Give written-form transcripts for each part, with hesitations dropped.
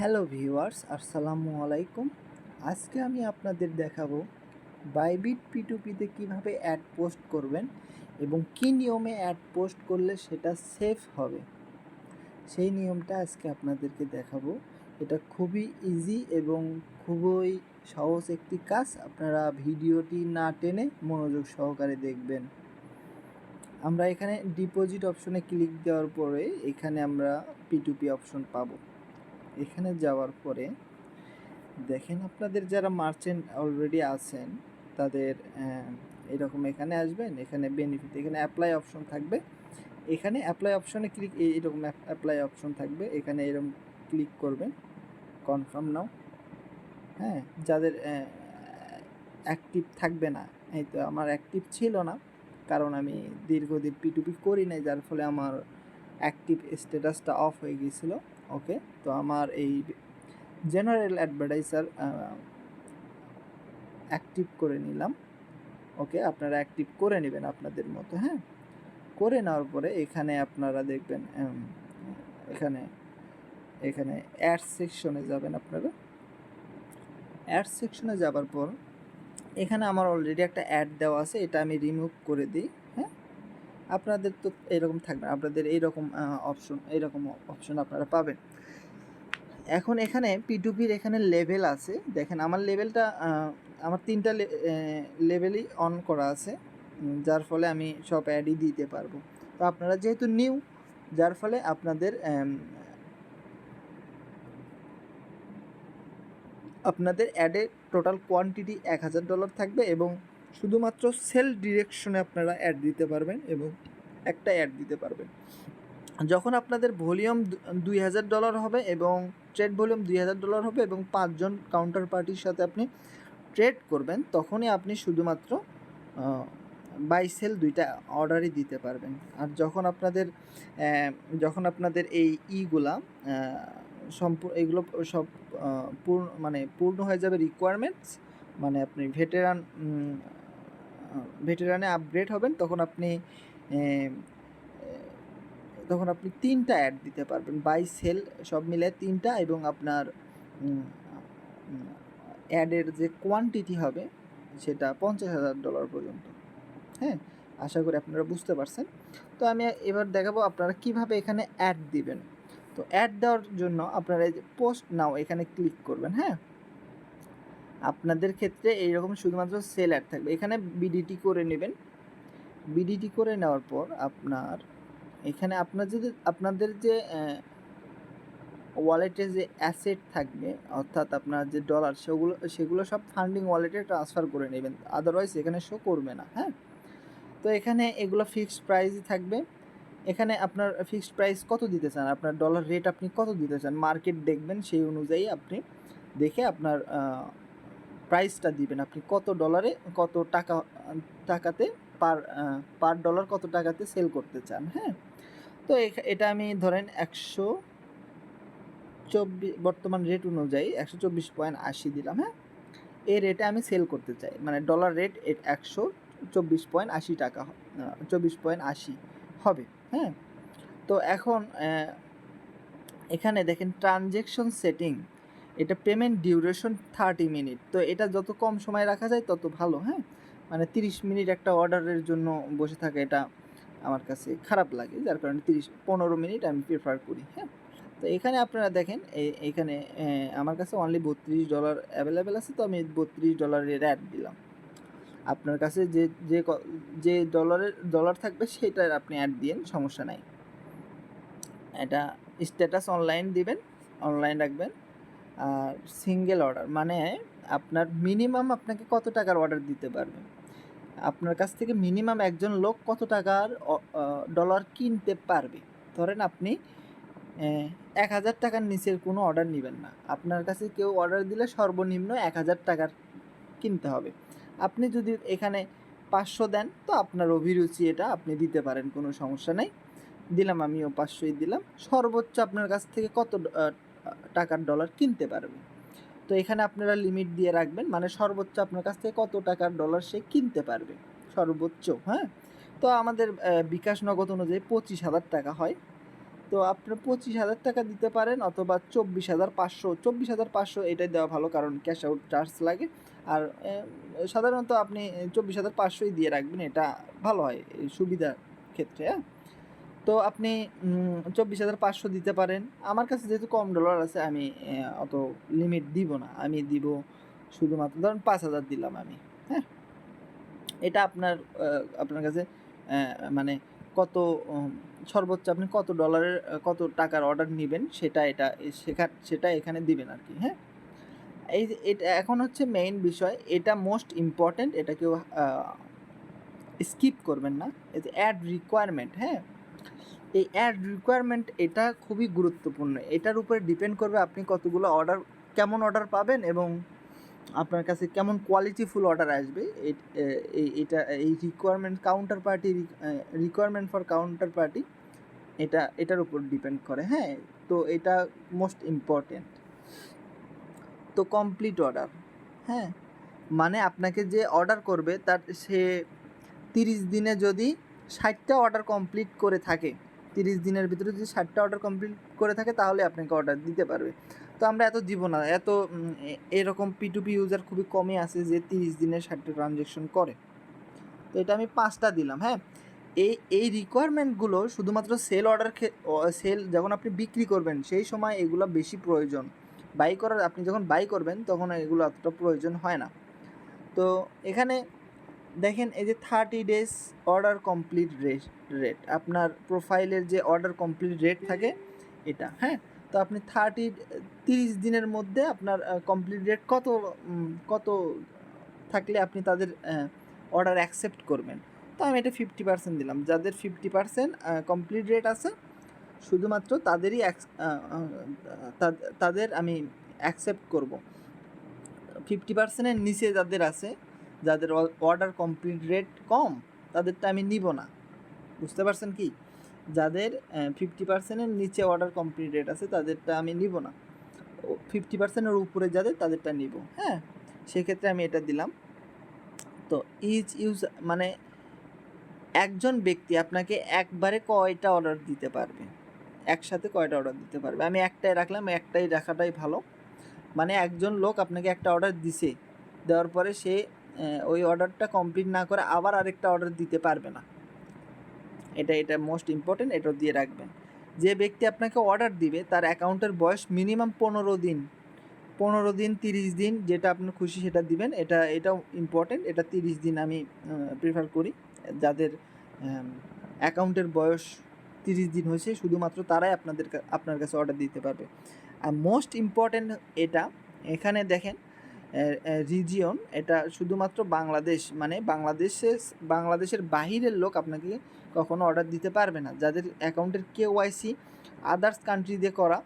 Hello viewers, আসসালামু আলাইকুম। আজকে আমি আপনাদের দেখাবো বাইবিট P2P-তে কীভাবে অ্যাড পোস্ট করবেন এবং কী নিয়মে অ্যাড পোস্ট করলে সেটা সেফ হবে, সেই নিয়মটা আজকে আপনাদেরকে দেখাবো। এটা খুবই ইজি এবং খুবই সহজ একটি কাজ। আপনারা ভিডিওটি না টেনে মনোযোগ সহকারে দেখবেন। আমরা এখানে ডিপোজিট অপশনে ক্লিক দেওয়ার পরে এখানে আমরা P2P অপশন পাবো। এখানে যাওয়ার পরে দেখেন, আপনাদের যারা মার্চেন্ট অলরেডি আছেন তাদের এরকম এখানে আসবেন, এখানে বেনিফিট, এখানে অ্যাপ্লাই অপশন থাকবে। এখানে অ্যাপ্লাই অপশনে ক্লিক, এইরকম অ্যাপ্লাই অপশন থাকবে, এখানে এরকম ক্লিক করবেন, কনফার্ম নাও। হ্যাঁ, যাদের অ্যাক্টিভ থাকবে না, এই তো আমার অ্যাক্টিভ ছিল না, কারণ আমি দীর্ঘদিন P2P করি নাই, যার ফলে আমার অ্যাক্টিভ স্ট্যাটাসটা অফ হয়ে গিয়েছিলো। ওকে, তো আমার এই জেনারেল অ্যাডভার্টাইজার অ্যাক্টিভ করে নিলাম। ওকে, আপনারা অ্যাক্টিভ করে নেবেন আপনাদের মতো। হ্যাঁ, করে নেওয়ার পরে এখানে আপনারা দেখবেন, এখানে এখানে অ্যাড সেকশনে যাবেন। আপনারা অ্যাড সেকশনে যাবার পর এখানে আমার অলরেডি একটা অ্যাড দেওয়া আছে, এটা আমি রিমুভ করে দিই। হ্যাঁ, আপনাদের তো এরকম থাকবে, আপনাদের এইরকম অপশন আপনারা পাবেন। এখন এখানে P2P-র এখানে লেভেল আছে, দেখেন আমার লেভেলটা, আমার 3টা লেভেলই অন করা আছে, যার ফলে আমি সব অ্যাডই দিতে পারবো। তো আপনারা যেহেতু নিউ, যার ফলে আপনাদের অ্যাডের টোটাল কোয়ান্টিটি $1000 থাকবে এবং শুধুমাত্র সেল ডিরেকশনে আপনারা অ্যাড দিতে পারবেন এবং একটা অ্যাড দিতে পারবেন। যখন আপনাদের ভলিউম $2000 হবে এবং ট্রেড ভলিউম $2000 হবে এবং 5 জন কাউন্টার পার্টির সাথে আপনি ট্রেড করবেন, তখনই আপনি শুধুমাত্র বাই সেল 2টা অর্ডারই দিতে পারবেন। আর যখন আপনাদের এই ইগুলা এগুলো সব পূর্ণ হয়ে যাবে রিকোয়ারমেন্টস, মানে আপনি ভেটেরানে আপগ্রেড হবেন, তখন আপনি 3টা অ্যাড দিতে পারবেন, বাই সেল সব মিলে 3টা, এবং আপনার অ্যাডের যে কোয়ান্টিটি হবে সেটা $50,000 পর্যন্ত। হ্যাঁ, আশা করি আপনারা বুঝতে পারছেন। তো আমি এবার দেখাবো আপনারা কিভাবে এখানে অ্যাড দিবেন। তো অ্যাড দেওয়ার জন্য আপনারা এই যে পোস্ট নাও এখানে ক্লিক করবেন। হ্যাঁ, আপনাদের ক্ষেত্রে এইরকম শুধুমাত্র সেল অ্যাড থাকবে, এখানে বিডিটি করে নেবেন। বিডিটি করে নেওয়ার পর এখানে আপনাদের যে ওয়ালেটে যে অ্যাসেট থাকবে, অর্থাৎ আপনার যে ডলার, সেগুলো সব ফান্ডিং ওয়ালেটে ট্রান্সফার করে নেবেন, আদারওয়াইজ এখানে শো করবে না। হ্যাঁ, তো এখানে এগুলো ফিক্সড প্রাইসই থাকবে। এখানে আপনার ফিক্সড প্রাইস কত দিতে চান, আপনার ডলার রেট আপনি কত দিতে চান, মার্কেট দেখবেন, সেই অনুযায়ী আপনি দেখে আপনার প্রাইসটা দিবেন। আপনি কত ডলারে কত টাকাতে পার ডলার কত টাকাতে সেল করতে চান। হ্যাঁ, তো এটা আমি ধরেন 124 বর্তমান রেট অনুযায়ী 124.80 দিলাম। হ্যাঁ, এই রেটে আমি সেল করতে চাই, মানে ডলার রেট 124.80 টাকা, 24.80 হবে। হ্যাঁ, তো এখন এখানে দেখেন ট্রানজ্যাকশন সেটিং, এটা পেমেন্ট ডিউরেশন 30 মিনিট। তো এটা যত কম সময় রাখা যায় তত ভালো। হ্যাঁ, মানে 30 মিনিট একটা অর্ডারের জন্য বসে থাকে, এটা আমার কাছে খারাপ লাগে, যার কারণে 15 মিনিট আমি প্রেফার করি। হ্যাঁ, তো এখানে আপনারা দেখেন, এখানে আমার কাছে অনলি $32 অ্যাভেলেবেল আছে, তো আমি $32 অ্যাড দিলাম। আপনার কাছে যে ডলার থাকবে সেটার আপনি অ্যাড দিন, সমস্যা নাই। এটা স্ট্যাটাস অনলাইন দিবেন, অনলাইন রাখবেন। আর সিঙ্গেল অর্ডার মানে আপনার মিনিমাম আপনাকে কত টাকার অর্ডার দিতে পারবে, আপনার কাছ থেকে মিনিমাম একজন লোক কত টাকার ডলার কিনতে পারবে। ধরেন আপনি 1000 টাকার নিচের কোনো অর্ডার নেবেন না, আপনার কাছে কেউ অর্ডার দিলে সর্বনিম্ন 1000 টাকার কিনতে হবে। আপনি যদি এখানে 500 দেন, তো আপনার অভিরুচি, এটা আপনি দিতে পারেন, কোনো সমস্যা নেই। দিলাম, আমিও 500ই দিলাম। সর্বোচ্চ আপনার কাছ থেকে কত টাকার ডলার কিনতে পারবে, তো এখানে আপনারা লিমিট দিয়ে রাখবেন, মানে সর্বোচ্চ আপনার কাছ থেকে কত টাকার ডলার সে কিনতে পারবে সর্বোচ্চ। হ্যাঁ, তো আমাদের বিকাশ নগদ অনুযায়ী 25,000 টাকা হয়, তো আপনার 25,000 টাকা দিতে পারেন অথবা 24,500। 24,500 এটাই দেওয়া ভালো, কারণ ক্যাশ আউট চার্জ লাগে। আর সাধারণত আপনি 24,500ই দিয়ে রাখবেন, এটা ভালো হয় এই সুবিধার ক্ষেত্রে। হ্যাঁ, তো আপনি 24,500 দিতে পারেন। আমার কাছে যেহেতু কম ডলার আছে, আমি অত লিমিট দিব না, আমি দিব শুধুমাত্র ধরুন 5,000 দিলাম আমি। হ্যাঁ, এটা আপনার কাছে মানে কত সর্বোচ্চ আপনি কত ডলারের কত টাকার অর্ডার নেবেন সেটা এখানে দিবেন আর কি। হ্যাঁ, এই যে এটা এখন হচ্ছে মেইন বিষয়, এটা মোস্ট ইম্পর্ট্যান্ট, এটা কেউ স্কিপ করবেন না। এই যে অ্যাড রিকোয়ারমেন্ট, হ্যাঁ, এই অ্যাড রিকোয়ারমেন্ট এটা খুবই গুরুত্বপূর্ণ। এটার উপরে ডিপেন্ড করবে আপনি কতগুলো অর্ডার, কেমন অর্ডার পাবেন এবং আপনার কাছে কেমন কোয়ালিটিফুল অর্ডার আসবে। এই requirement requirement for counter party এটার উপর ডিপেন্ড করে। হ্যাঁ, তো এটা মোস্ট ইম্পর্টেন্ট। তো কমপ্লিট অর্ডার, হ্যাঁ, মানে আপনাকে যে অর্ডার করবে তার সে 30 দিনে যদি 60টা অর্ডার কমপ্লিট করে থাকে, 30 দিনের ভিতরে যদি 60টা অর্ডার কমপ্লিট করে থাকে, তাহলে আপনাকে অর্ডার দিতে পারবে। তো আমরা এত দিব না, এরকম P2P ইউজার খুবই কমই আছে যে 30 দিনে 60টা ট্রানজ্যাকশন করে। তো এটা আমি 5টা দিলাম। হ্যাঁ, এই রিকোয়ারমেন্টগুলো শুধুমাত্র সেল যখন আপনি বিক্রি করবেন সেই সময় এগুলো বেশি প্রয়োজন। আপনি যখন বাই করবেন তখন এগুলো অতটা প্রয়োজন হয় না। তো এখানে দেখেন, এই যে 30 ডেজ অর্ডার কমপ্লিট রেট, আপনার প্রোফাইলের যে অর্ডার কমপ্লিট রেট থাকে এটা। হ্যাঁ, তো আপনি 30 দিনের মধ্যে আপনার কমপ্লিট রেট কত থাকলে আপনি তাদের অর্ডার অ্যাকসেপ্ট করবেন। তো আমি এটা 50% দিলাম। যাদের 50% কমপ্লিট রেট আছে শুধুমাত্র তাদের আমি অ্যাকসেপ্ট করব। 50%-এর নিচে যাদের আছে, যাদের অর্ডার কমপ্লিট রেট কম, তাদেরটা আমি নিব না। বুঝতে পারছেন কি? যাদের 50%-এর নিচে অর্ডার কমপ্লিট রেট আছে তাদেরটা আমি নিব না। 50%-এর উপরে যাদের তাদেরটা নিব। হ্যাঁ, সেক্ষেত্রে আমি এটা দিলাম। তো মানে একজন ব্যক্তি আপনাকে একবারে কয়টা অর্ডার দিতে পারবে, একসাথে কয়টা অর্ডার দিতে পারবে? আমি একটাই রাখলাম, একটাই রাখাটাই ভালো। মানে একজন লোক আপনাকে একটা অর্ডার দিছে, দেওয়ার পরে সে ওই অর্ডারটা কমপ্লিট না করে আবার আরেকটা অর্ডার দিতে পারবে না। এটা মোস্ট ইম্পর্টেন্ট, এটা দিয়ে রাখবেন। যে ব্যক্তি আপনাকে অর্ডার দিবে তার অ্যাকাউন্টের বয়স মিনিমাম 15 দিন, 30 দিন, যেটা আপনার খুশি সেটা দিবেন। এটাও ইম্পর্টেন্ট, এটা 30 দিন আমি প্রেফার করি। যাদের অ্যাকাউন্টের বয়স 30 দিন হয়েছে শুধুমাত্র তারাই আপনার কাছে অর্ডার দিতে পারবে। আর মোস্ট ইম্পর্টেন্ট এখানে দেখেন রিজিয়ন, এটা শুধুমাত্র বাংলাদেশ, মানে বাংলাদেশের বাহিরের লোক আপনাকে কখনো অর্ডার দিতে পারবে না। যাদের অ্যাকাউন্টের KYC আদার্স কান্ট্রি দিয়ে করা,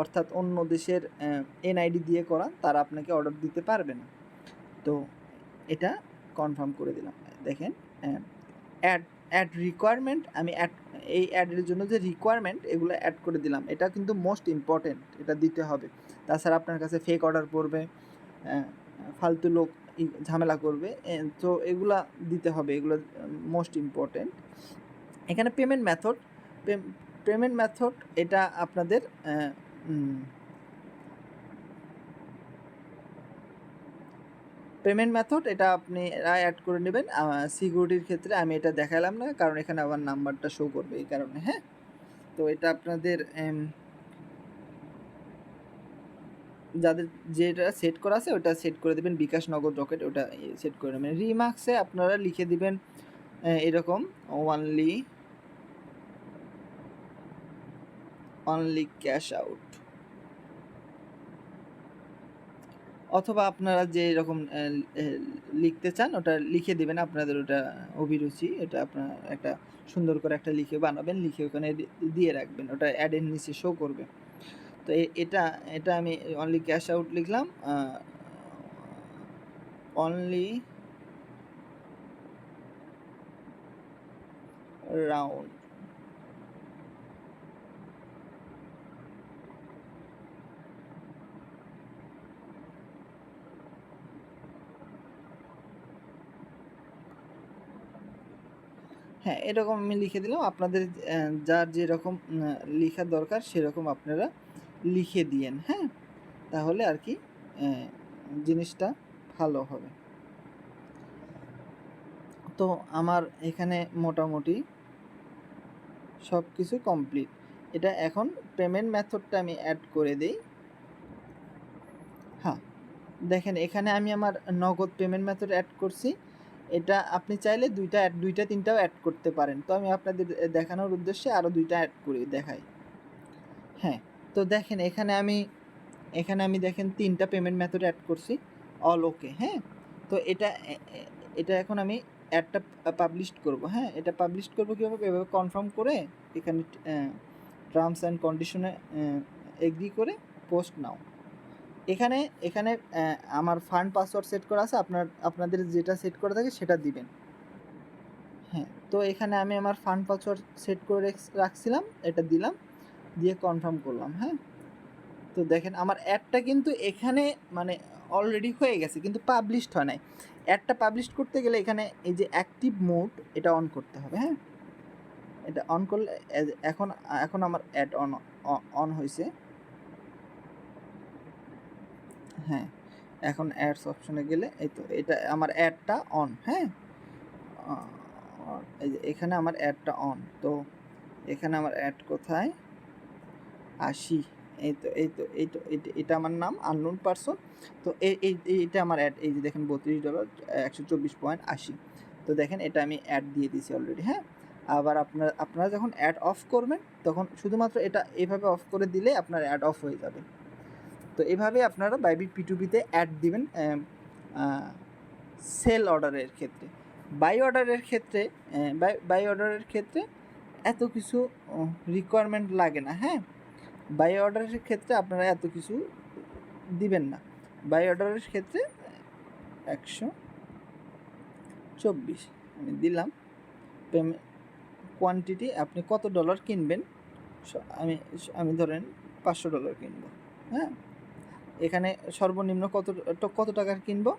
অর্থাৎ অন্য দেশের NID দিয়ে করা, তারা আপনাকে অর্ডার দিতে পারবে না। তো এটা কনফার্ম করে দিলাম। দেখেন অ্যাড রিকোয়ারমেন্ট, আমি এই অ্যাডের জন্য যে রিকোয়ারমেন্ট এগুলো অ্যাড করে দিলাম। এটা কিন্তু মোস্ট ইম্পর্টেন্ট, এটা দিতে হবে। তাছাড়া আপনার কাছে ফেক অর্ডার পড়বে, ফালতু লোক ঝামেলা করবে, তো এগুলা দিতে হবে, এগুলো মোস্ট ইম্পর্টেন্ট। এখানে পেমেন্ট মেথড এটা আপনাদের পেমেন্ট মেথড এটা আপনি অ্যাড করে নেবেন। সিকিউরিটির ক্ষেত্রে আমি এটা দেখালাম না, কারণ এখানে আবার নাম্বারটা শো করবে এই কারণে। হ্যাঁ, তো এটা আপনাদের যাদের যেটা সেট করা আছে ওটা সেট করে দেবেন, বিকাশ, নগদ, রকেট, ওটা সেট করে নেবেন। রিমার্কসে আপনারা লিখে দিবেন এরকম অনলি ক্যাশ আউট, অথবা আপনারা যে এরকম লিখতে চান ওটা লিখে দেবেন, আপনাদের ওটা অভিরুচি। এটা আপনার একটা সুন্দর করে একটা বানাবেন, লিখে ওখানে দিয়ে রাখবেন, ওটা অ্যাডের নিচে শো করবে। তো এটা আমি অনলি ক্যাশ আউট লিখলাম, অনলি রাউন্ড। হ্যাঁ, এরকম আমি লিখে দিলাম। আপনাদের যার যেরকম লিখার দরকার সেরকম আপনারা লিখে দিয়েন, হ্যাঁ? তাহলে আর কি জিনিসটা ভালো হবে। তো আমার এখানে মোটামুটি সব কিছু কমপ্লিট। এটা এখন পেমেন্ট মেথডটা আমি অ্যাড করে দেই। হ্যাঁ, দেখেন এখানে আমি আমার নগদ পেমেন্ট মেথড অ্যাড করছি। এটা আপনি চাইলে 2টা 3টাও অ্যাড করতে পারেন। তো আমি আপনাদের দেখানোর উদ্দেশ্যে আরও 2টা অ্যাড করে দেখাই। হ্যাঁ, তো দেখেন এখানে আমি দেখেন 3টা পেমেন্ট মেথড অ্যাড করছি। অল ওকে, হ্যাঁ? তো এটা এখন আমি অ্যাডটা পাবলিশ করব, হ্যাঁ? এটা পাবলিশ করব কীভাবে? এভাবে কনফার্ম করে এখানে টার্মস অ্যান্ড কন্ডিশনে এগ্রি করে পোস্ট নাও। এখানে আমার ফান্ড পাসওয়ার্ড সেট করা আছে। আপনাদের যেটা সেট করা থাকে সেটা দিবেন। হ্যাঁ, তো এখানে আমি আমার ফান্ড পাসওয়ার্ড সেট করে রাখছিলাম, এটা দিলাম, দিয়ে কনফার্ম করলাম, হ্যাঁ? তো দেখেন আমার অ্যাডটা কিন্তু এখানে মানে অলরেডি হয়ে গেছে, কিন্তু পাবলিশড হয় নাই। অ্যাডটা পাবলিশ করতে গেলে এখানে এই যে অ্যাক্টিভ মোড এটা অন করতে হবে, হ্যাঁ? এটা অন করলে এখন আমার অ্যাড অন হয়েছে। হ্যাঁ, এখন অ্যাডস অপশনে গেলে এই তো এটা আমার অ্যাডটা অন, হ্যাঁ? এই যে এখানে আমার অ্যাডটা অন। তো এখানে আমার অ্যাড কোথায়? 80। এটা আমার নাম আননোন পারসন। তো এইটা আমার অ্যাড, এই যে দেখেন $32 124.80। তো দেখেন এটা আমি অ্যাড দিয়ে দিয়েছি অলরেডি, হ্যাঁ? আবার আপনারা যখন অ্যাড অফ করবেন তখন শুধুমাত্র এটা এভাবে অফ করে দিলে আপনার অ্যাড অফ হয়ে যাবে। তো এভাবে আপনারা বাইবিট P2P-তে অ্যাড দিবেন সেল অর্ডারের ক্ষেত্রে। বাই অর্ডারের ক্ষেত্রে এত কিছু রিকোয়ারমেন্ট লাগে না, হ্যাঁ? বাই অর্ডারের ক্ষেত্রে আপনারা এত কিছু দিবেন না। বাই অর্ডারের ক্ষেত্রে 124 আমি দিলাম। কোয়ান্টিটি আপনি কত ডলার কিনবেন, আমি ধরেন $500 কিনবো, হ্যাঁ? এখানে সর্বনিম্ন কত টাকার কিনবো?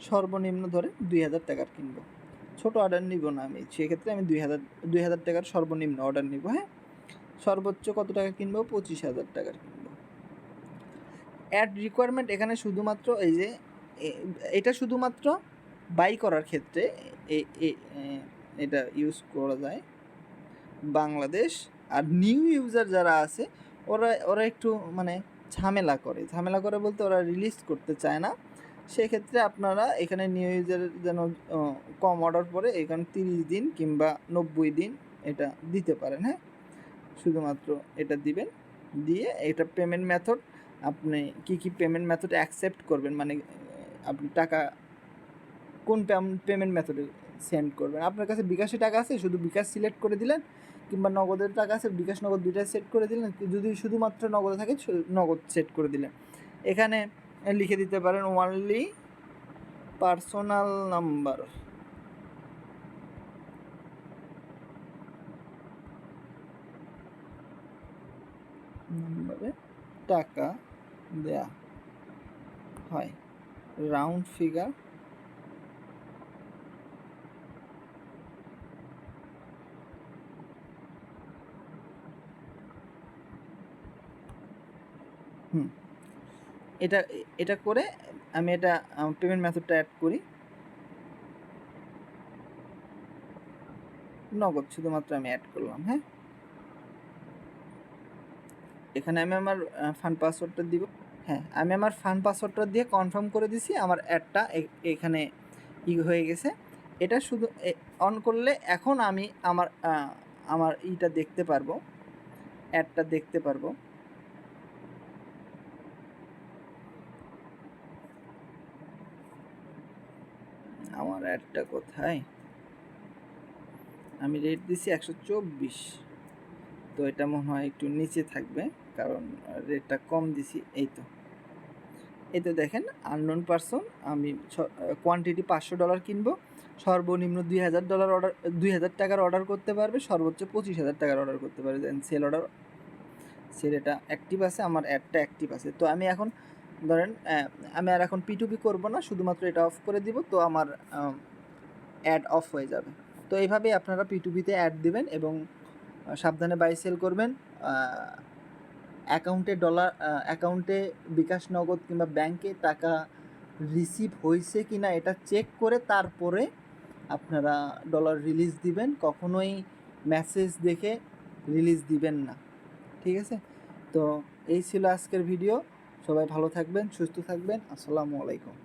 সর্বনিম্ন ধরে 2000 টাকার কিনবো। ছোট অর্ডার নিব না আমি, সেক্ষেত্রে আমি 2000 টাকার সর্বনিম্ন অর্ডার নিব, হ্যাঁ? সর্বোচ্চ কত টাকা কিনবো? 25,000 টাকার কিনবো। অ্যাড রিকোয়ারমেন্ট এখানে শুধুমাত্র এই যে এটা শুধুমাত্র বাই করার ক্ষেত্রে এটা ইউজ করা যায় বাংলাদেশ। আর নিউ ইউজার যারা আছে ওরা একটু মানে ঝামেলা করে বলতে ওরা রিলিজ করতে চায় না। সেক্ষেত্রে আপনারা এখানে নিউ ইউজারের যেন কম অর্ডার পড়ে এখানে 30 দিন কিংবা 90 দিন এটা দিতে পারেন, হ্যাঁ? শুধুমাত্র এটা দিবেন। দিয়ে এটা পেমেন্ট মেথড আপনি কী পেমেন্ট মেথড অ্যাকসেপ্ট করবেন, মানে আপনি টাকা কোন পেমেন্ট মেথডে সেন্ড করবেন। আপনার কাছে বিকাশে টাকা আছে, শুধু বিকাশ সিলেক্ট করে দিলেন, কিংবা নগদের টাকা আছে, বিকাশ নগদ দুইটাই সেট করে দিলেন। যদি শুধুমাত্র নগদে থাকে নগদ সেট করে দিলেন। এখানে লিখে দিতে পারেন ওনলি পার্সোনাল নাম্বারে টাকা দেয়া হয়, রাউন্ড ফিগার এটা করে আমি এটা পেমেন্ট মেথডটা অ্যাড করি। নগদ শুধুমাত্র আমি অ্যাড করলাম, হ্যাঁ? এখানে আমি আমার ফান্ড পাসওয়ার্ডটা দিব। হ্যাঁ, আমি আমার ফান্ড পাসওয়ার্ডটা দিয়ে কনফার্ম করে দিছি। আমার অ্যাডটা এখানে হয়ে গেছে। এটা শুধু অন করলে এখন আমি আমার ইটা দেখতে পারবো, অ্যাডটা দেখতে পারবো। আমার অ্যাডটা কোথায়? আমি রেট দিছি 124। তো এটা মনে হয় একটু নিচে থাকবে, কারণ রেটটা কম দিছি। এই তো দেখেন আননোন পারসন, আমি কোয়ান্টিটি $500 কিনবো, সর্বনিম্ন $2000 অর্ডার, 2000 টাকার অর্ডার করতে পারবে, সর্বোচ্চ 25,000 টাকার অর্ডার করতে পারবে। দেন সেল এটা অ্যাক্টিভ আছে, আমার অ্যাডটা অ্যাক্টিভ আছে। তো আমি এখন ধরেন আমি আর এখন P2P করবো না, শুধুমাত্র এটা অফ করে দিব। তো আমার অ্যাড অফ হয়ে যাবে। তো এইভাবেই আপনারা P2P-তে অ্যাড দিবেন এবং সাবধানে বাই সেল করবেন। অ্যাকাউন্টে বিকাশ নগদ কিংবা ব্যাংকে টাকা রিসিভ হয়েছে কি না এটা চেক করে তারপরে আপনারা ডলার রিলিজ দিবেন। কখনোই মেসেজ দেখে রিলিজ দিবেন না, ঠিক আছে? তো এই ছিল আজকের ভিডিও। সবাই ভালো থাকবেন, সুস্থ থাকবেন। আসসালামু আলাইকুম।